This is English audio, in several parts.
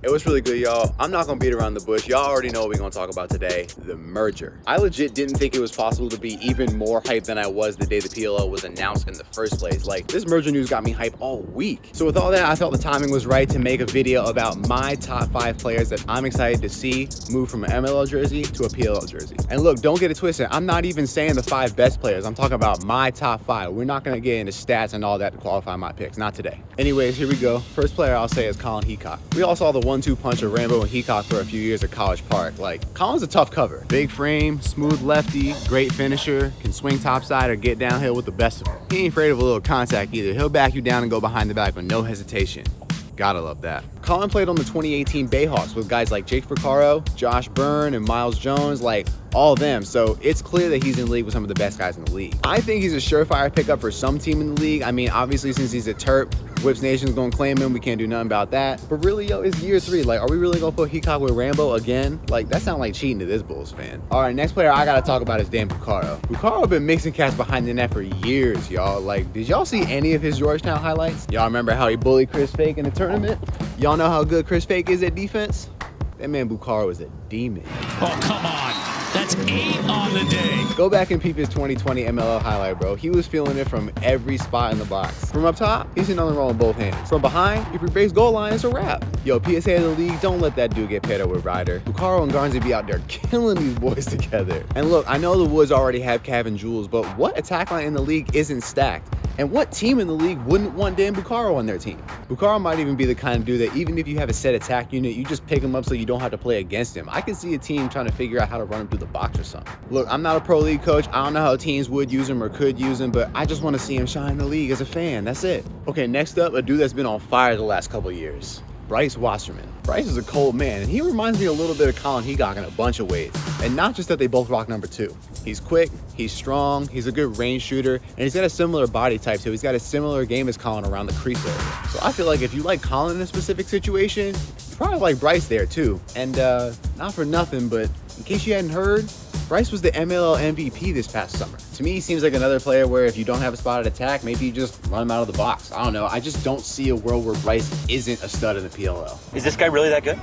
It was really good, y'all. I'm not gonna beat around the bush. Y'all already know what we're gonna talk about today, the merger. I legit didn't think it was possible to be even more hyped than I was the day the PLL was announced in the first place. Like, this merger news got me hyped all week. So with all that, I felt the timing was right to make a video about my top 5 players that I'm excited to see move from an MLL jersey to a PLL jersey. And look, don't get it twisted. I'm not even saying the 5 best players. I'm talking about my top 5. We're not gonna get into stats and all that to qualify my picks, not today. Anyways, here we go. First player I'll say is Colin Heathcock. We all saw the 1-2 punch of Rambo and Heathcock for a few years at College Park. Like, Colin's a tough cover. Big frame, smooth lefty, great finisher, can swing topside or get downhill with the best of them. He ain't afraid of a little contact either. He'll back you down and go behind the back with no hesitation. Gotta love that. Colin played on the 2018 Bayhawks with guys like Jake Piccardo, Josh Byrne, and Miles Jones, like all of them. So it's clear that he's in the league with some of the best guys in the league. I think he's a surefire pickup for some team in the league. I mean, obviously since he's a Terp, Whips Nation's gonna claim him. We can't do nothing about that. But really, yo, it's year 3. Like, are we really gonna put Heathcock with Rambo again? Like, that sounds like cheating to this Bulls fan. All right, next player I gotta talk about is Dan Piccardo. Piccardo been mixing cats behind the net for years, y'all. Like, did y'all see any of his Georgetown highlights? Y'all remember how he bullied Chris Fake in the tournament? Y'all know how good Chris Fake is at defense? That man Piccardo is a demon. Oh, come on. That's 8 on the day. Go back and peep his 2020 MLL highlight, bro. He was feeling it from every spot in the box. From up top, he's hitting on the roll with both hands. From behind, if he breaks goal line, it's a wrap. Yo, PSA of the league, don't let that dude get paired up with Ryder. Piccardo and Garnsey be out there killing these boys together. And look, I know the Woods already have Cav and Jules, but what attack line in the league isn't stacked? And what team in the league wouldn't want Dan Piccardo on their team? Piccardo might even be the kind of dude that even if you have a set attack unit, you just pick him up so you don't have to play against him. I can see a team trying to figure out how to run him through the box or something. Look, I'm not a pro league coach. I don't know how teams would use him or could use him, but I just want to see him shine in the league as a fan. That's it. Okay, next up, a dude that's been on fire the last couple of years. Bryce Wasserman. Bryce is a cold man, and he reminds me a little bit of Colin Heathcock in a bunch of ways. And not just that they both rock number 2. He's quick, he's strong, he's a good range shooter, and he's got a similar body type, so he's got a similar game as Colin around the crease area. So I feel like if you like Colin in a specific situation, you probably like Bryce there too. And not for nothing, but in case you hadn't heard, Bryce was the MLL MVP this past summer. To me, he seems like another player where if you don't have a spot at attack, maybe you just run him out of the box. I don't know. I just don't see a world where Bryce isn't a stud in the PLL. Is this guy really that good?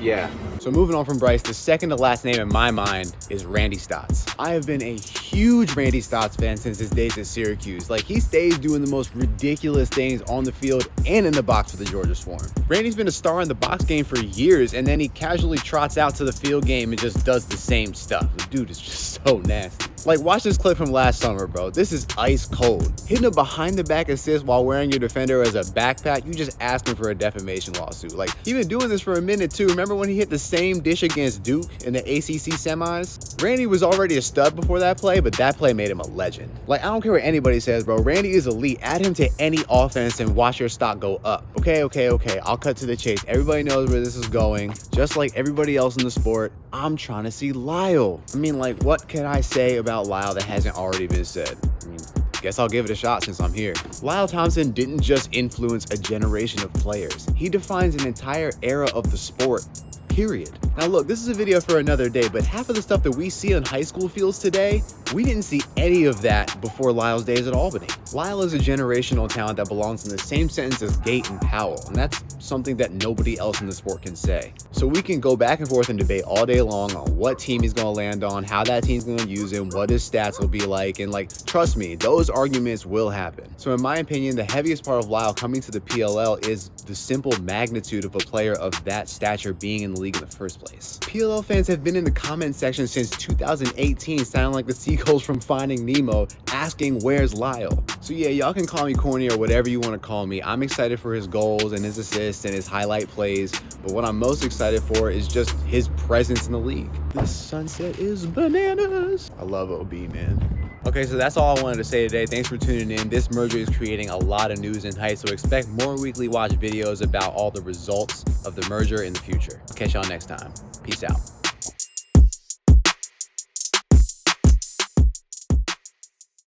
Yeah. So moving on from Bryce, the second to last name in my mind is Randy Stotz. I have been a huge Randy Stotz fan since his days at Syracuse. Like, he stays doing the most ridiculous things on the field and in the box for the Georgia Swarm. Randy's been a star in the box game for years, and then he casually trots out to the field game and just does the same stuff. The dude is just so nasty. Like, watch this clip from last summer, bro. This is ice cold. Hitting a behind the back assist while wearing your defender as a backpack, you just asking for a defamation lawsuit. Like, he been doing this for a minute too. Remember when he hit the same dish against Duke in the ACC semis? Randy was already a stud before that play, but that play made him a legend. Like, I don't care what anybody says, bro. Randy is elite. Add him to any offense and watch your stock go up. Okay. I'll cut to the chase. Everybody knows where this is going. Just like everybody else in the sport, I'm trying to see Lyle. I mean, like, what can I say about Lyle that hasn't already been said? I mean, guess I'll give it a shot since I'm here. Lyle Thompson didn't just influence a generation of players. He defines an entire era of the sport. Period. Now look, this is a video for another day, but half of the stuff that we see on high school fields today, we didn't see any of that before Lyle's days at Albany. Lyle is a generational talent that belongs in the same sentence as Gate and Powell, and that's something that nobody else in the sport can say. So we can go back and forth and debate all day long on what team he's gonna land on, how that team's gonna use him, what his stats will be like, and like, trust me, those arguments will happen. So in my opinion, the heaviest part of Lyle coming to the PLL is the simple magnitude of a player of that stature being in the league in the first place. PLL fans have been in the comment section since 2018 sounding like the seagulls from Finding Nemo asking where's Lyle. So yeah, y'all can call me corny or whatever you want to call me. I'm excited for his goals and his assists and his highlight plays, but what I'm most excited for is just his presence in the league. The sunset is bananas. I love OB, man. Okay, so that's all I wanted to say today. Thanks for tuning in. This merger is creating a lot of news and hype, so expect more weekly watch videos about all the results of the merger in the future. I'll catch y'all next time. Peace out.